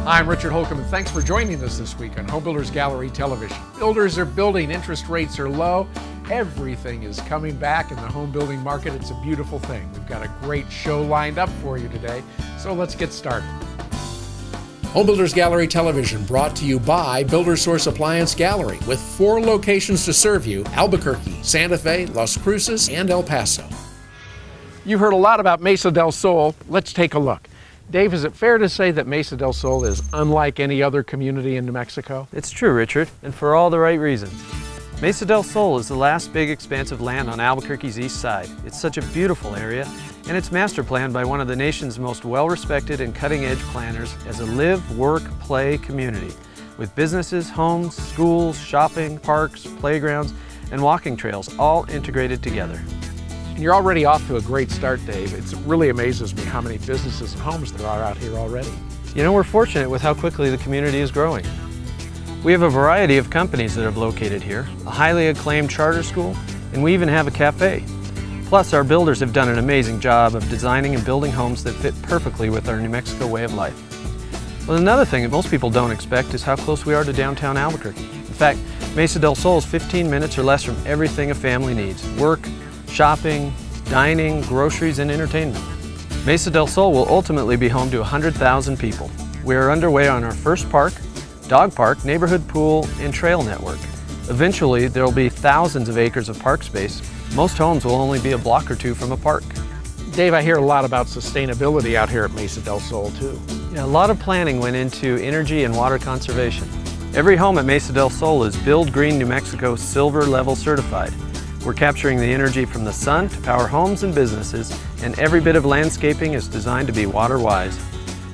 Hi, I'm Richard Holcomb, and thanks for joining us this week on Home Builders Gallery Television. Builders are building, interest rates are low, everything is coming back in the home building market. It's a beautiful thing. We've got a great show lined up for you today, so let's get started. Home Builders Gallery Television brought to you by Builder Source Appliance Gallery with 4 locations to serve you: Albuquerque, Santa Fe, Las Cruces, and El Paso. You've heard a lot about Mesa del Sol. Let's take a look. Dave, is it fair to say that Mesa del Sol is unlike any other community in New Mexico? It's true, Richard, and for all the right reasons. Mesa del Sol is the last big expanse of land on Albuquerque's east side. It's such a beautiful area, and it's master planned by one of the nation's most well-respected and cutting-edge planners as a live, work, play community, with businesses, homes, schools, shopping, parks, playgrounds, and walking trails all integrated together. And you're already off to a great start, Dave. It really amazes me how many businesses and homes there are out here already. You know, we're fortunate with how quickly the community is growing. We have a variety of companies that have located here, a highly acclaimed charter school, and we even have a cafe. Plus, our builders have done an amazing job of designing and building homes that fit perfectly with our New Mexico way of life. Well, another thing that most people don't expect is how close we are to downtown Albuquerque. In fact, Mesa del Sol is 15 minutes or less from everything a family needs: work, shopping, dining, groceries, and entertainment. Mesa del Sol will ultimately be home to 100,000 people. We are underway on our first park, dog park, neighborhood pool, and trail network. Eventually, there will be thousands of acres of park space. Most homes will only be a block or two from a park. Dave, I hear a lot about sustainability out here at Mesa del Sol, too. Yeah, a lot of planning went into energy and water conservation. Every home at Mesa del Sol is Build Green New Mexico Silver Level certified. We're capturing the energy from the sun to power homes and businesses, and every bit of landscaping is designed to be water wise.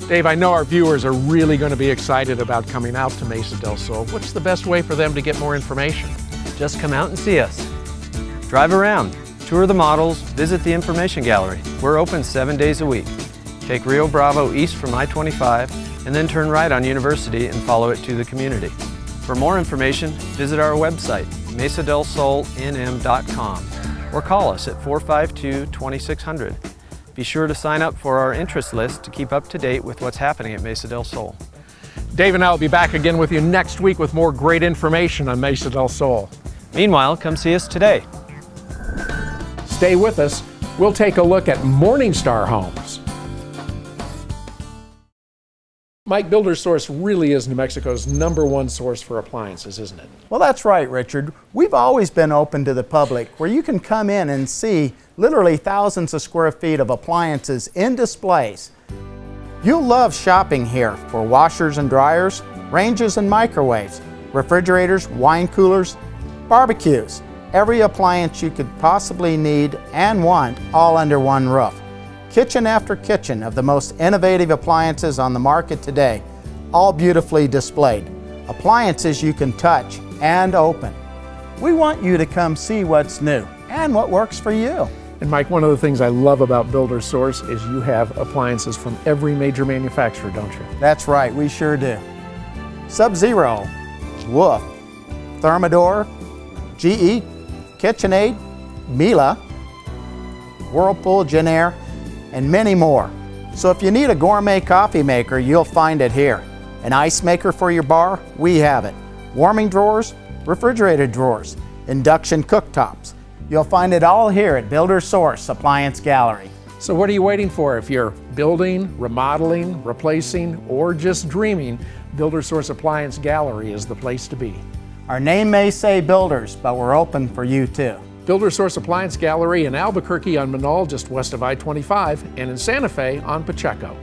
Dave, I know our viewers are really going to be excited about coming out to Mesa del Sol. What's the best way for them to get more information? Just come out and see us. Drive around, tour the models, visit the information gallery. We're open 7 days a week. Take Rio Bravo east from I-25 and then turn right on University and follow it to the community. For more information, visit our website, mesadelsolnm.com, or call us at 452-2600. Be sure to sign up for our interest list to keep up to date with what's happening at Mesa del Sol. Dave and I will be back again with you next week with more great information on Mesa del Sol. Meanwhile, come see us today. Stay with us. We'll take a look at Morningstar Homes. Mike, Builder Source really is New Mexico's #1 source for appliances, isn't it? Well, that's right, Richard. We've always been open to the public, where you can come in and see literally thousands of square feet of appliances in displays. You'll love shopping here for washers and dryers, ranges and microwaves, refrigerators, wine coolers, barbecues, every appliance you could possibly need and want, all under one roof. Kitchen after kitchen of the most innovative appliances on the market today, all beautifully displayed. Appliances you can touch and open. We want you to come see what's new and what works for you. And Mike, one of the things I love about Builder Source is you have appliances from every major manufacturer, don't you? That's right, we sure do. Sub-Zero, Wolf, Thermador, GE, KitchenAid, Miele, Whirlpool, Jenn-Air, and many more. So if you need a gourmet coffee maker, you'll find it here. An ice maker for your bar? We have it. Warming drawers, refrigerated drawers, induction cooktops. You'll find it all here at Builder Source Appliance Gallery. So what are you waiting for? If you're building, remodeling, replacing, or just dreaming, Builder Source Appliance Gallery is the place to be. Our name may say builders, but we're open for you too. Builder Source Appliance Gallery in Albuquerque on Manal, just west of I-25, and in Santa Fe on Pacheco.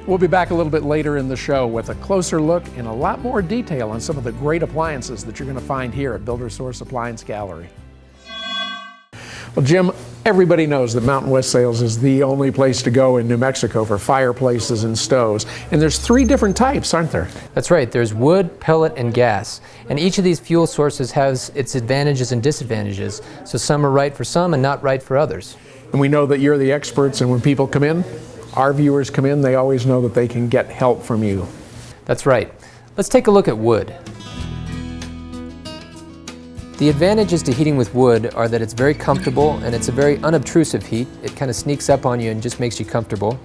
We'll be back a little bit later in the show with a closer look and a lot more detail on some of the great appliances that you're going to find here at Builder Source Appliance Gallery. Well, Jim, everybody knows that Mountain West Sales is the only place to go in New Mexico for fireplaces and stoves. And there's 3 different types, aren't there? That's right. There's wood, pellet, and gas. And each of these fuel sources has its advantages and disadvantages. So some are right for some and not right for others. And we know that you're the experts, and when people come in, our viewers come in, they always know that they can get help from you. That's right. Let's take a look at wood. The advantages to heating with wood are that it's very comfortable and it's a very unobtrusive heat. It kind of sneaks up on you and just makes you comfortable.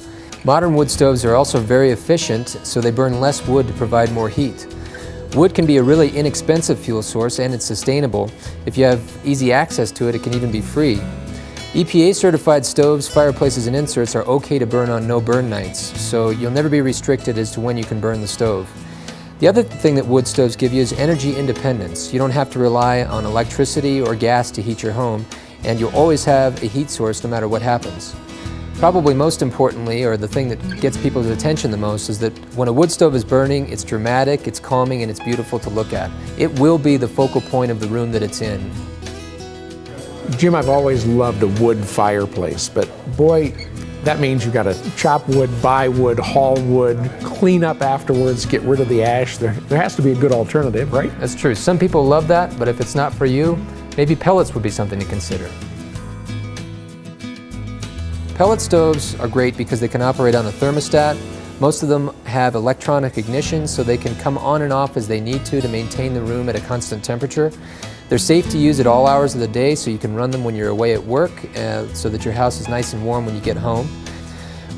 Modern wood stoves are also very efficient, so they burn less wood to provide more heat. Wood can be a really inexpensive fuel source, and it's sustainable. If you have easy access to it, it can even be free. EPA certified stoves, fireplaces, and inserts are okay to burn on no-burn nights, so you'll never be restricted as to when you can burn the stove. The other thing that wood stoves give you is energy independence. You don't have to rely on electricity or gas to heat your home, and you'll always have a heat source no matter what happens. Probably most importantly, or the thing that gets people's attention the most, is that when a wood stove is burning, it's dramatic, it's calming, and it's beautiful to look at. It will be the focal point of the room that it's in. Jim, I've always loved a wood fireplace, but boy, that means you've got to chop wood, buy wood, haul wood, clean up afterwards, get rid of the ash. There has to be a good alternative, right? That's true. Some people love that, but if it's not for you, maybe pellets would be something to consider. Pellet stoves are great because they can operate on a thermostat. Most of them have electronic ignition, so they can come on and off as they need to maintain the room at a constant temperature. They're safe to use at all hours of the day, so you can run them when you're away at work so that your house is nice and warm when you get home.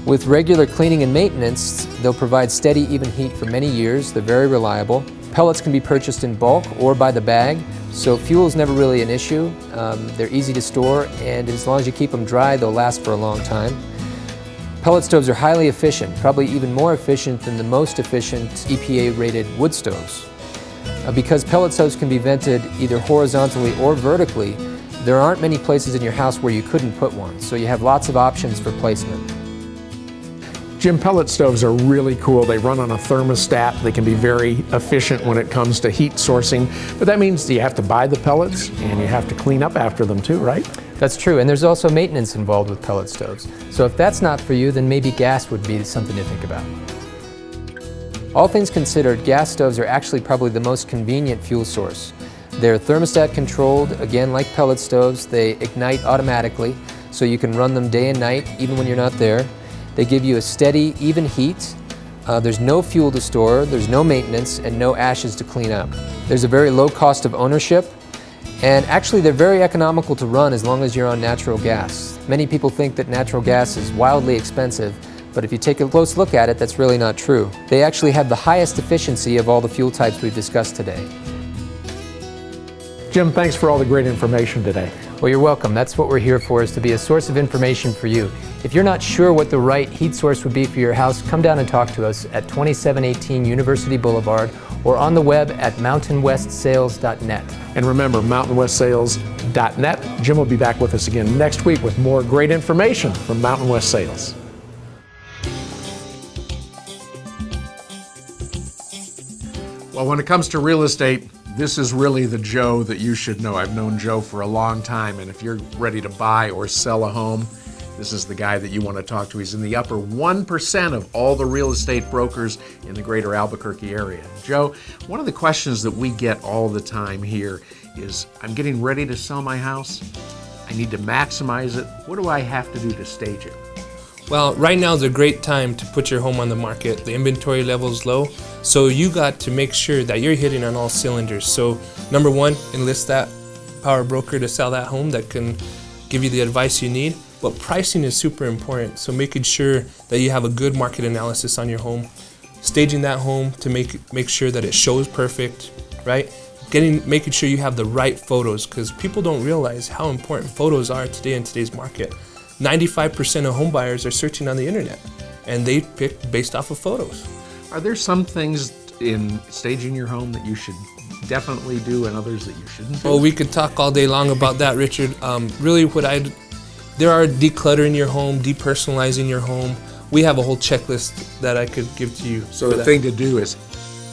With regular cleaning and maintenance, they'll provide steady, even heat for many years. They're very reliable. Pellets can be purchased in bulk or by the bag, so fuel is never really an issue. They're easy to store, and as long as you keep them dry, they'll last for a long time. Pellet stoves are highly efficient, probably even more efficient than the most efficient EPA-rated wood stoves. Because pellet stoves can be vented either horizontally or vertically, there aren't many places in your house where you couldn't put one, so you have lots of options for placement. Jim, pellet stoves are really cool. They run on a thermostat. They can be very efficient when it comes to heat sourcing, but that means you have to buy the pellets and you have to clean up after them too, right? That's true, and there's also maintenance involved with pellet stoves. So if that's not for you, then maybe gas would be something to think about. All things considered, gas stoves are actually probably the most convenient fuel source. They're thermostat controlled, again like pellet stoves. They ignite automatically, so you can run them day and night, even when you're not there. They give you a steady, even heat. There's no fuel to store, there's no maintenance, and no ashes to clean up. There's a very low cost of ownership, and actually they're very economical to run as long as you're on natural gas. Many people think that natural gas is wildly expensive, but if you take a close look at it, that's really not true. They actually have the highest efficiency of all the fuel types we've discussed today. Jim, thanks for all the great information today. Well, you're welcome. That's what we're here for, is to be a source of information for you. If you're not sure what the right heat source would be for your house, come down and talk to us at 2718 University Boulevard or on the web at mountainwestsales.net. And remember, mountainwestsales.net. Jim will be back with us again next week with more great information from Mountain West Sales. Well, when it comes to real estate, this is really the Joe that you should know. I've known Joe for a long time, and if you're ready to buy or sell a home, this is the guy that you want to talk to. He's in the upper 1% of all the real estate brokers in the greater Albuquerque area. Joe, one of the questions that we get all the time here is, I'm getting ready to sell my house. I need to maximize it. What do I have to do to stage it? Well, right now is a great time to put your home on the market. The inventory level is low, so you got to make sure that you're hitting on all cylinders. So number one, enlist that power broker to sell that home that can give you the advice you need. But pricing is super important, so making sure that you have a good market analysis on your home, staging that home to make sure that it shows perfect, right? Making sure you have the right photos, because people don't realize how important photos are today in today's market. 95% of home buyers are searching on the internet, and they pick based off of photos. Are there some things in staging your home that you should definitely do and others that you shouldn't do? Well, we could talk all day long about that, Richard. There are decluttering your home, depersonalizing your home. We have a whole checklist that I could give to you. So the thing to do is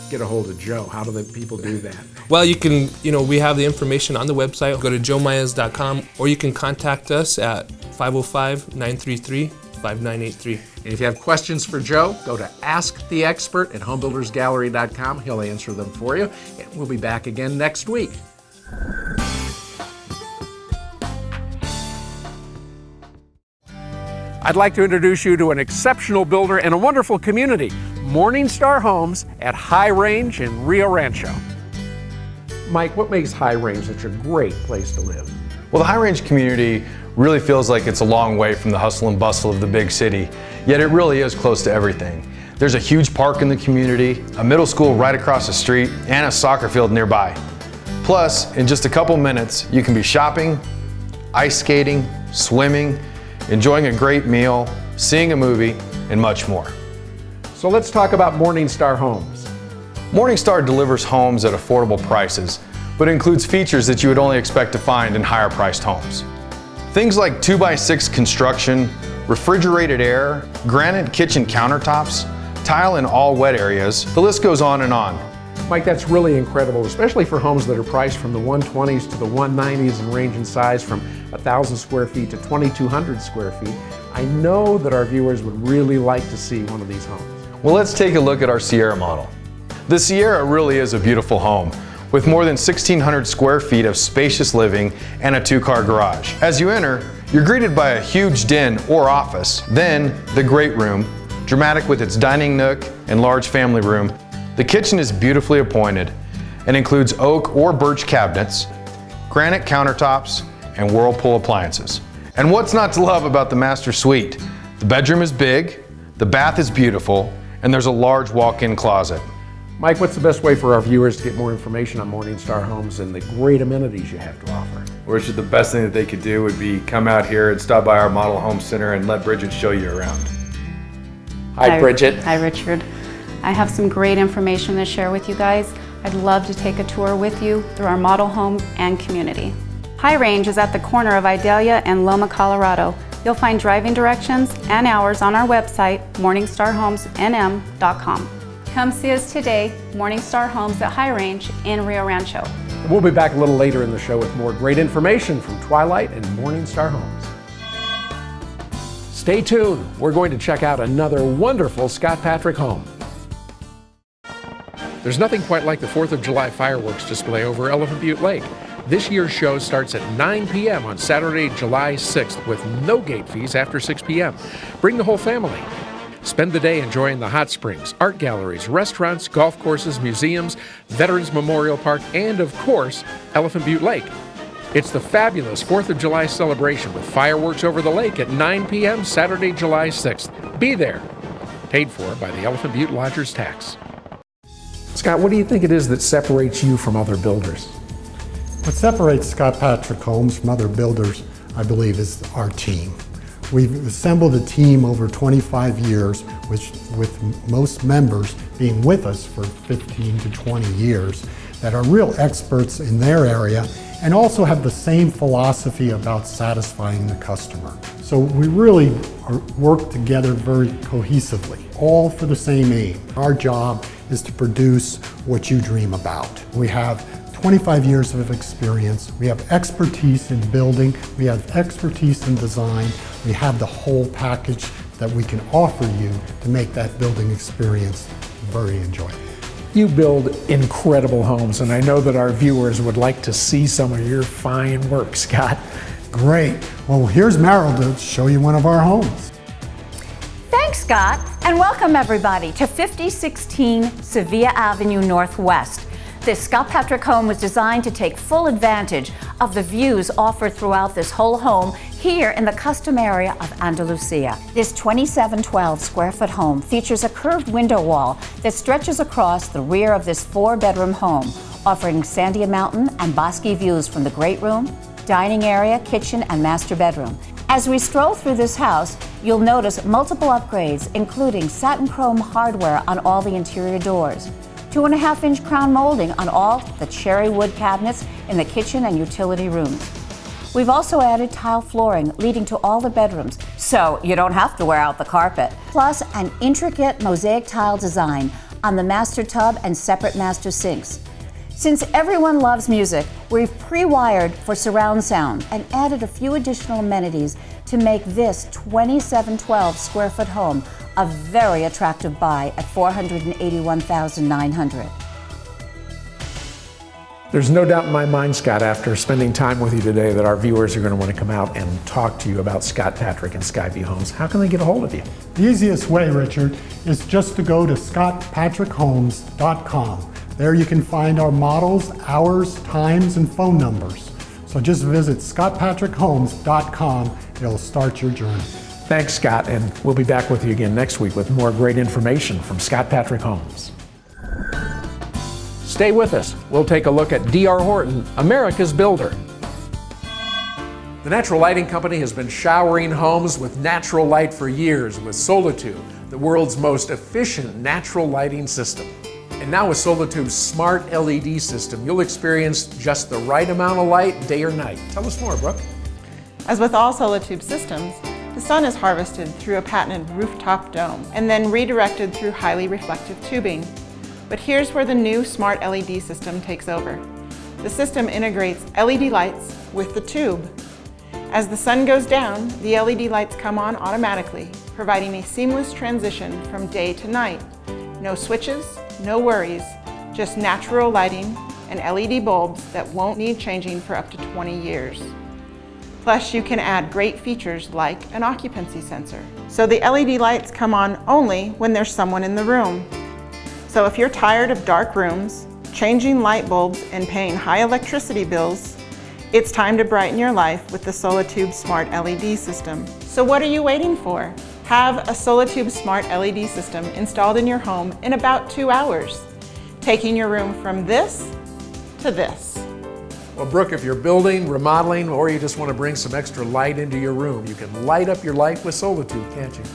get a hold of Joe. How do the people do that? Well, you can, we have the information on the website. Go to joemayas.com, or you can contact us at 505-933-5983. And if you have questions for Joe, go to asktheexpert at homebuildersgallery.com. He'll answer them for you. And we'll be back again next week. I'd like to introduce you to an exceptional builder and a wonderful community, Morningstar Homes at High Range in Rio Rancho. Mike, what makes High Range such a great place to live? Well, the High Range community really feels like it's a long way from the hustle and bustle of the big city, yet it really is close to everything. There's a huge park in the community, a middle school right across the street, and a soccer field nearby. Plus, in just a couple minutes, you can be shopping, ice skating, swimming, enjoying a great meal, seeing a movie, and much more. So let's talk about Morningstar Homes. Morningstar delivers homes at affordable prices, but includes features that you would only expect to find in higher priced homes. Things like 2x6 construction, refrigerated air, granite kitchen countertops, tile in all wet areas, the list goes on and on. Mike, that's really incredible, especially for homes that are priced from the 120s to the 190s and range in size from 1,000 square feet to 2,200 square feet. I know that our viewers would really like to see one of these homes. Well, let's take a look at our Sierra model. The Sierra really is a beautiful home, with more than 1,600 square feet of spacious living and a 2-car garage. As you enter, you're greeted by a huge den or office, then the great room, dramatic with its dining nook and large family room. The kitchen is beautifully appointed and includes oak or birch cabinets, granite countertops, and Whirlpool appliances. And what's not to love about the master suite? The bedroom is big, the bath is beautiful, and there's a large walk-in closet. Mike, what's the best way for our viewers to get more information on Morningstar Homes and the great amenities you have to offer? Richard, the best thing that they could do would be come out here and stop by our model home center and let Bridget show you around. Hi, Bridget. Hi, Richard. I have some great information to share with you guys. I'd love to take a tour with you through our model home and community. High Range is at the corner of Idalia and Loma, Colorado. You'll find driving directions and hours on our website, morningstarhomesnm.com. Come see us today, Morningstar Homes at High Range in Rio Rancho. We'll be back a little later in the show with more great information from Twilight and Morningstar Homes. Stay tuned. We're going to check out another wonderful Scott Patrick home. There's nothing quite like the 4th of July fireworks display over Elephant Butte Lake. This year's show starts at 9 p.m. on Saturday, July 6th with no gate fees after 6 p.m. Bring the whole family. Spend the day enjoying the hot springs, art galleries, restaurants, golf courses, museums, Veterans Memorial Park, and of course, Elephant Butte Lake. It's the fabulous 4th of July celebration with fireworks over the lake at 9 p.m. Saturday, July 6th. Be there. Paid for by the Elephant Butte Lodgers Tax. Scott, what do you think it is that separates you from other builders? What separates Scott Patrick Homes from other builders, I believe, is our team. We've assembled a team over 25 years, with most members being with us for 15 to 20 years, that are real experts in their area and also have the same philosophy about satisfying the customer. So we really work together very cohesively, all for the same aim. Our job is to produce what you dream about. We have 25 years of experience. We have expertise in building. We have expertise in design. We have the whole package that we can offer you to make that building experience very enjoyable. You build incredible homes, and I know that our viewers would like to see some of your fine work, Scott. Great. Well, here's Meryl to show you one of our homes. Thanks, Scott, and welcome everybody to 5016 Sevilla Avenue Northwest. This Scott Patrick home was designed to take full advantage of the views offered throughout this whole home here in the custom area of Andalusia. This 2712 square foot home features a curved window wall that stretches across the rear of this 4-bedroom home, offering Sandia Mountain and bosky views from the great room, dining area, kitchen, and master bedroom. As we stroll through this house, you'll notice multiple upgrades, including satin chrome hardware on all the interior doors, 2.5-inch crown molding on all the cherry wood cabinets in the kitchen and utility rooms. We've also added tile flooring leading to all the bedrooms, so you don't have to wear out the carpet. Plus, an intricate mosaic tile design on the master tub and separate master sinks. Since everyone loves music, we've pre-wired for surround sound and added a few additional amenities to make this 2712 square foot home a very attractive buy at $481,900. There's no doubt in my mind, Scott, after spending time with you today, that our viewers are going to want to come out and talk to you about Scott Patrick and Skyview Homes. How can they get a hold of you? The easiest way, Richard, is just to go to scottpatrickhomes.com. There you can find our models, hours, times, and phone numbers. So just visit scottpatrickhomes.com. It'll start your journey. Thanks, Scott, and we'll be back with you again next week with more great information from Scott Patrick Homes. Stay with us. We'll take a look at D.R. Horton, America's builder. The Natural Lighting Company has been showering homes with natural light for years with Solitude, the world's most efficient natural lighting system. And now with Solitude's smart LED system, you'll experience just the right amount of light day or night. Tell us more, Brooke. As with all Solitude systems, the sun is harvested through a patented rooftop dome and then redirected through highly reflective tubing. But here's where the new smart LED system takes over. The system integrates LED lights with the tube. As the sun goes down, the LED lights come on automatically, providing a seamless transition from day to night. No switches, no worries, just natural lighting and LED bulbs that won't need changing for up to 20 years. Plus, you can add great features like an occupancy sensor. So the LED lights come on only when there's someone in the room. So if you're tired of dark rooms, changing light bulbs, and paying high electricity bills, it's time to brighten your life with the Solitude Smart LED system. So what are you waiting for? Have a Solitude Smart LED system installed in your home in about 2 hours, taking your room from this to this. Well, Brooke, if you're building, remodeling, or you just want to bring some extra light into your room, you can light up your life with Solitude, can't you?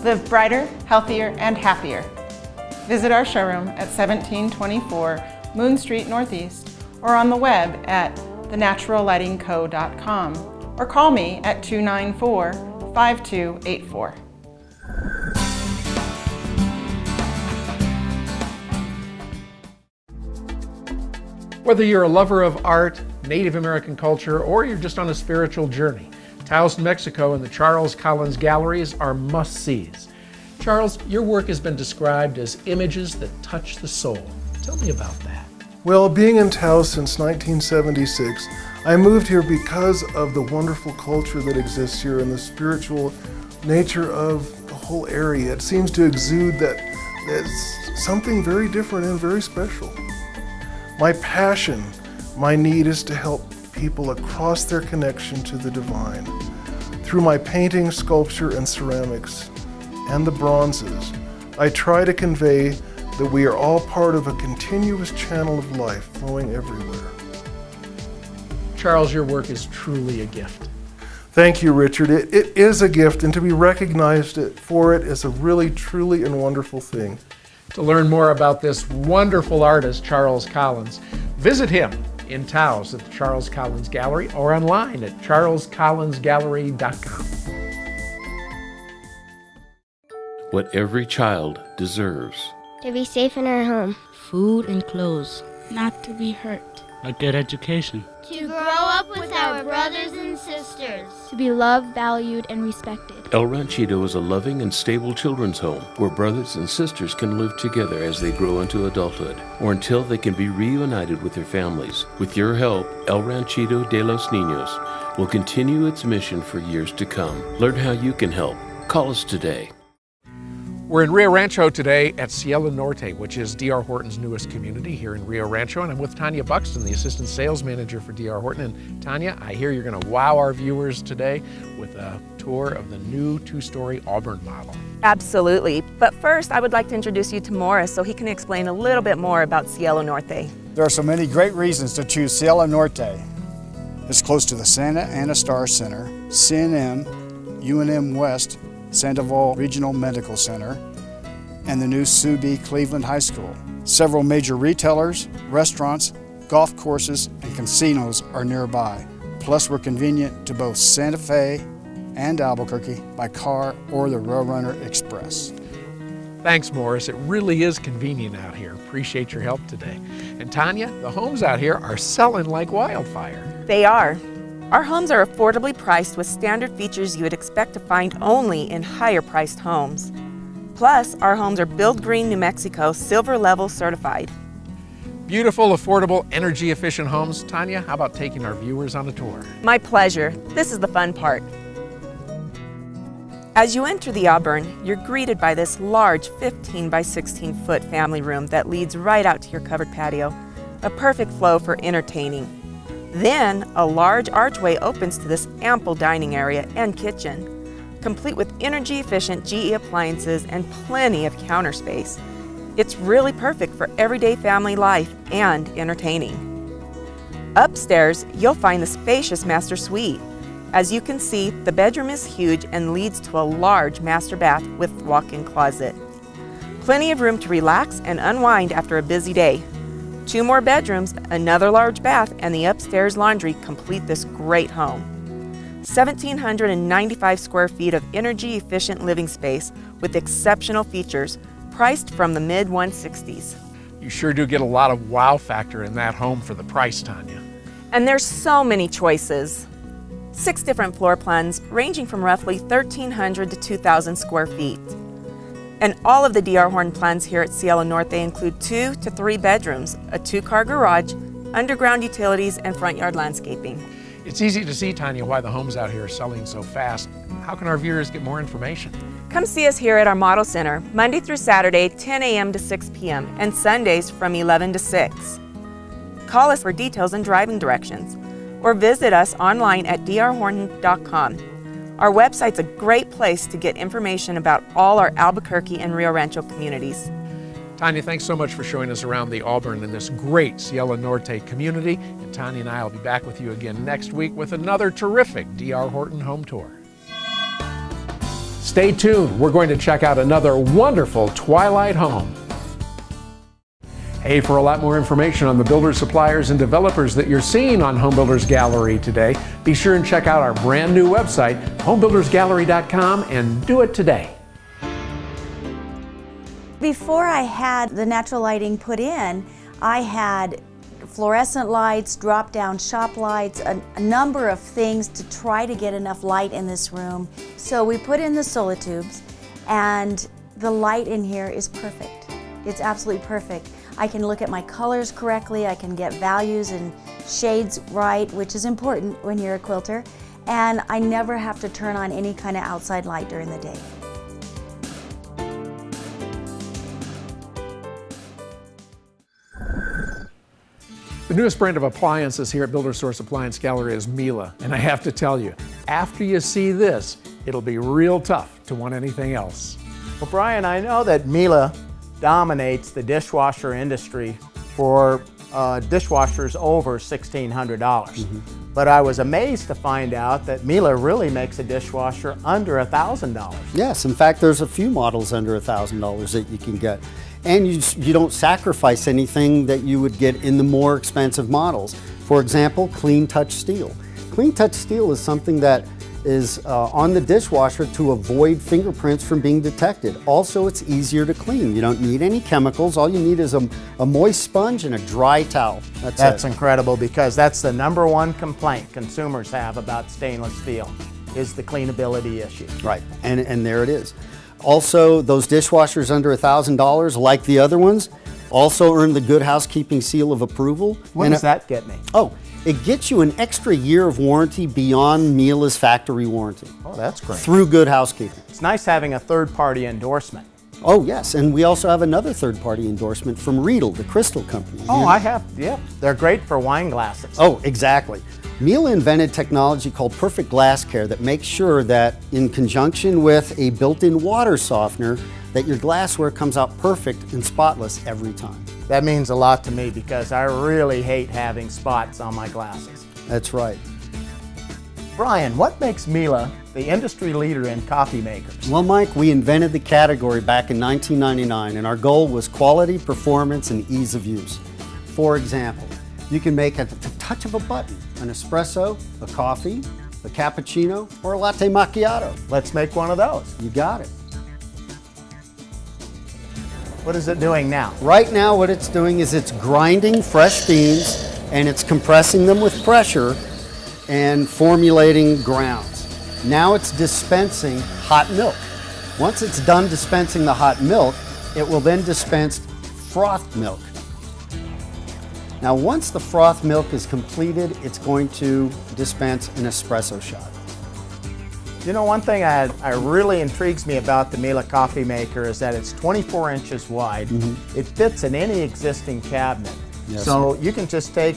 Live brighter, healthier, and happier. Visit our showroom at 1724 Moon Street Northeast or on the web at thenaturallightingco.com or call me at 294-5284. Whether you're a lover of art, Native American culture, or you're just on a spiritual journey, Taos, New Mexico and the Charles Collins Galleries are must-sees. Charles, your work has been described as images that touch the soul. Tell me about that. Well, being in Taos since 1976, I moved here because of the wonderful culture that exists here and the spiritual nature of the whole area. It seems to exude that it's something very different and very special. My passion, my need is to help people across their connection to the divine. Through my painting, sculpture, and ceramics, and the bronzes, I try to convey that we are all part of a continuous channel of life flowing everywhere. Charles, your work is truly a gift. Thank you, Richard. It is a gift, and to be recognized for it is a really, truly, and wonderful thing. To learn more about this wonderful artist, Charles Collins, visit him in Taos at the Charles Collins Gallery or online at charlescollinsgallery.com. What every child deserves. To be safe in our home. Food and clothes. Not to be hurt. A good education. To grow up with our brothers and sisters. To be loved, valued, and respected. El Ranchito is a loving and stable children's home where brothers and sisters can live together as they grow into adulthood or until they can be reunited with their families. With your help, El Ranchito de los Niños will continue its mission for years to come. Learn how you can help. Call us today. We're in Rio Rancho today at Cielo Norte, which is D.R. Horton's newest community here in Rio Rancho, and I'm with Tanya Buxton, the Assistant Sales Manager for D.R. Horton. And Tanya, I hear you're going to wow our viewers today with a tour of the new 2-story Auburn model. Absolutely, but first I would like to introduce you to Morris so he can explain a little bit more about Cielo Norte. There are so many great reasons to choose Cielo Norte. It's close to the Santa Ana Star Center, CNM, UNM West, Sandoval Regional Medical Center, and the new Sue B. Cleveland High School. Several major retailers, restaurants, golf courses, and casinos are nearby. Plus, we're convenient to both Santa Fe and Albuquerque by car or the Rail Runner Express. Thanks, Morris. It really is convenient out here. Appreciate your help today. And Tanya, the homes out here are selling like wildfire. They are. Our homes are affordably priced with standard features you would expect to find only in higher-priced homes. Plus, our homes are Build Green, New Mexico, Silver Level certified. Beautiful, affordable, energy-efficient homes. Tanya, how about taking our viewers on a tour? My pleasure. This is the fun part. As you enter the Auburn, you're greeted by this large 15 by 16 foot family room that leads right out to your covered patio, a perfect flow for entertaining. Then, a large archway opens to this ample dining area and kitchen, complete with energy-efficient GE appliances and plenty of counter space. It's really perfect for everyday family life and entertaining. Upstairs, you'll find the spacious master suite. As you can see, the bedroom is huge and leads to a large master bath with walk-in closet. Plenty of room to relax and unwind after a busy day. 2 more bedrooms, another large bath, and the upstairs laundry complete this great home. 1,795 square feet of energy-efficient living space with exceptional features, priced from the mid-160s. You sure do get a lot of wow factor in that home for the price, Tanya. And there's so many choices. 6 different floor plans ranging from roughly 1,300 to 2,000 square feet. And all of the D.R. Horton plans here at Cielo Norte include 2 to 3 bedrooms, a 2-car garage, underground utilities, and front yard landscaping. It's easy to see, Tanya, why the homes out here are selling so fast. How can our viewers get more information? Come see us here at our Model Center, Monday through Saturday, 10 a.m. to 6 p.m., and Sundays from 11 to 6. Call us for details and driving directions, or visit us online at drhorton.com. Our website's a great place to get information about all our Albuquerque and Rio Rancho communities. Tanya, thanks so much for showing us around the Auburn and this great Cielo Norte community. And Tanya and I will be back with you again next week with another terrific D.R. Horton home tour. Stay tuned. We're going to check out another wonderful Twilight home. Hey, for a lot more information on the builders, suppliers, and developers that you're seeing on Home Builders Gallery today, be sure and check out our brand new website, homebuildersgallery.com, and do it today. Before I had the natural lighting put in, I had fluorescent lights, drop-down shop lights, a number of things to try to get enough light in this room. So we put in the solar tubes, and the light in here is perfect. It's absolutely perfect. I can look at my colors correctly, I can get values and shades right, which is important when you're a quilter, and I never have to turn on any kind of outside light during the day. The newest brand of appliances here at Builder Source Appliance Gallery is Miele, and I have to tell you, after you see this, it'll be real tough to want anything else. Well, Brian, I know that Miele dominates the dishwasher industry for dishwashers over $1,600. But I was amazed to find out that Miele really makes a dishwasher under $1,000. Yes, in fact, there's a few models under $1,000 that you can get. And you don't sacrifice anything that you would get in the more expensive models. For example, Clean Touch Steel. Clean Touch Steel is something that is on the dishwasher to avoid fingerprints from being detected. Also, it's easier to clean. You don't need any chemicals. All you need is a moist sponge and a dry towel. That's incredible, because that's the #1 complaint consumers have about stainless steel, is the cleanability issue. Right, and there it is. Also, those dishwashers under $1,000, like the other ones, also earn the Good Housekeeping Seal of Approval. What does that get me? Oh, it gets you an extra year of warranty beyond Miele's factory warranty. Oh, that's great. Through Good Housekeeping. It's nice having a third-party endorsement. Oh, yes, and we also have another third-party endorsement from Riedel, the crystal company. Oh, I have, yeah. They're great for wine glasses. Oh, exactly. Miele invented technology called Perfect Glass Care that makes sure that, in conjunction with a built-in water softener, that your glassware comes out perfect and spotless every time. That means a lot to me, because I really hate having spots on my glasses. That's right. Brian, what makes Miele the industry leader in coffee makers? Well, Mike, we invented the category back in 1999, and our goal was quality, performance, and ease of use. For example, you can make at the touch of a button an espresso, a coffee, a cappuccino, or a latte macchiato. Let's make one of those. You got it. What is it doing now? Right now, what it's doing is it's grinding fresh beans and it's compressing them with pressure and formulating grounds. Now it's dispensing hot milk. Once it's done dispensing the hot milk, it will then dispense frothed milk. Now, once the froth milk is completed, it's going to dispense an espresso shot. You know, one thing that really intrigues me about the Miele coffee maker is that it's 24 inches wide. It fits in any existing cabinet. Yes. So you can just take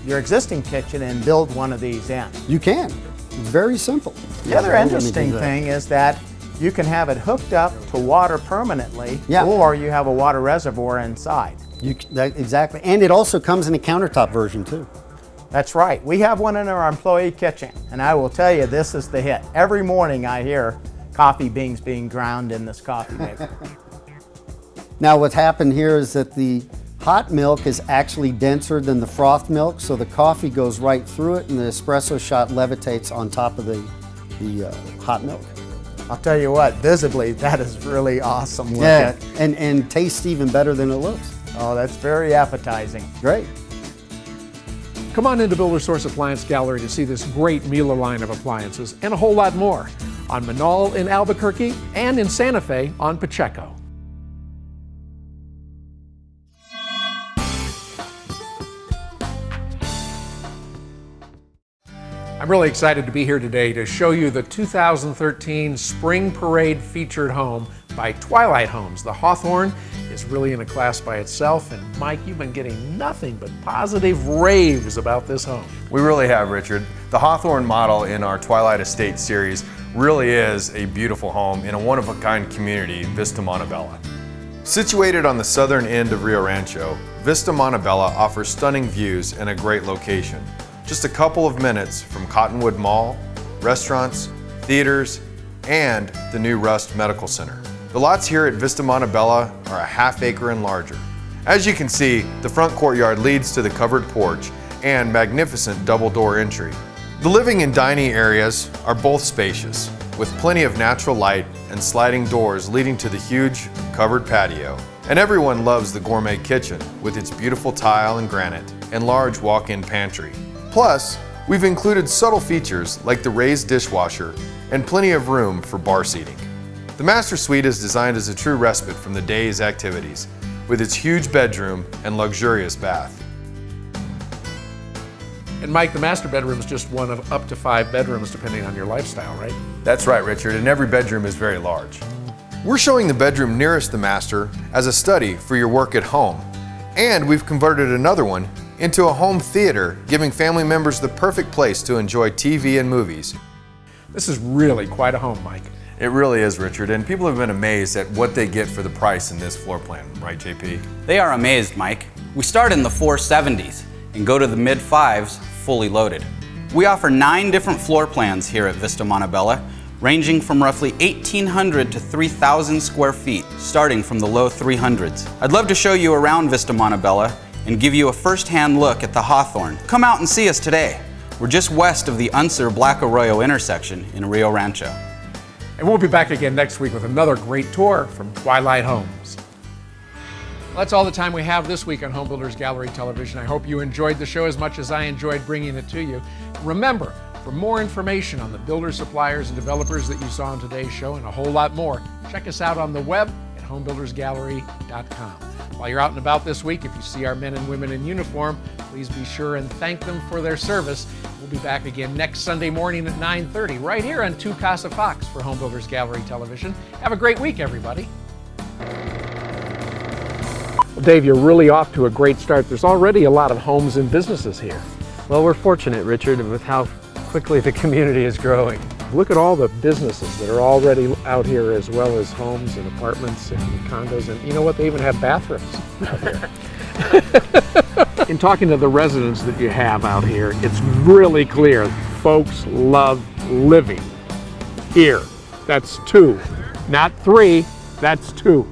your existing kitchen and build one of these in. You can. Very simple. The other interesting thing is that you can have it hooked up to water permanently, or you have a water reservoir inside. Exactly. And it also comes in a countertop version too. That's right. We have one in our employee kitchen, and I will tell you, this is the hit. Every morning I hear coffee beans being ground in this coffee maker. Now what happened here is that the hot milk is actually denser than the froth milk, so the coffee goes right through it and the espresso shot levitates on top of the hot milk. I'll tell you what, visibly, that is really awesome. Yeah, and tastes even better than it looks. Oh, that's very appetizing. Great. Come on into Builder Source Appliance Gallery to see this great Miele line of appliances and a whole lot more on Manal in Albuquerque and in Santa Fe on Pacheco. I'm really excited to be here today to show you the 2013 Spring Parade featured home by Twilight Homes. The Hawthorne is really in a class by itself, and Mike, you've been getting nothing but positive raves about this home. We really have, Richard. The Hawthorne model in our Twilight Estate series really is a beautiful home in a one-of-a-kind community, Vista Montebella. Situated on the southern end of Rio Rancho, Vista Montebella offers stunning views and a great location. Just a couple of minutes from Cottonwood Mall, restaurants, theaters, and the new Rust Medical Center. The lots here at Vista Montebella are a half acre and larger. As you can see, the front courtyard leads to the covered porch and magnificent double door entry. The living and dining areas are both spacious, with plenty of natural light and sliding doors leading to the huge covered patio. And everyone loves the gourmet kitchen with its beautiful tile and granite and large walk-in pantry. Plus, we've included subtle features like the raised dishwasher and plenty of room for bar seating. The master suite is designed as a true respite from the day's activities, with its huge bedroom and luxurious bath. And Mike, the master bedroom is just one of up to 5 bedrooms depending on your lifestyle, right? That's right, Richard, and every bedroom is very large. We're showing the bedroom nearest the master as a study for your work at home, and we've converted another one into a home theater, giving family members the perfect place to enjoy TV and movies. This is really quite a home, Mike. It really is, Richard, and people have been amazed at what they get for the price in this floor plan, right, JP? They are amazed, Mike. We start in the 470s and go to the mid-5s fully loaded. We offer 9 different floor plans here at Vista Montebella, ranging from roughly 1,800 to 3,000 square feet, starting from the low 300s. I'd love to show you around Vista Montebella and give you a first-hand look at the Hawthorne. Come out and see us today. We're just west of the Unser-Black Arroyo intersection in Rio Rancho. And we'll be back again next week with another great tour from Twilight Homes. Well, that's all the time we have this week on Home Builders Gallery Television. I hope you enjoyed the show as much as I enjoyed bringing it to you. Remember, for more information on the builders, suppliers, and developers that you saw on today's show and a whole lot more, check us out on the web at homebuildersgallery.com. While you're out and about this week, if you see our men and women in uniform, please be sure and thank them for their service. We'll be back again next Sunday morning at 9:30 right here on 2 Casa Fox for Home Builders Gallery Television. Have a great week, everybody. Well, Dave, you're really off to a great start. There's already a lot of homes and businesses here. Well, we're fortunate, Richard, with how quickly the community is growing. Look at all the businesses that are already out here, as well as homes and apartments and condos, and you know what, they even have bathrooms out here. In talking to the residents that you have out here, it's really clear folks love living here. That's 2, not 3, that's 2.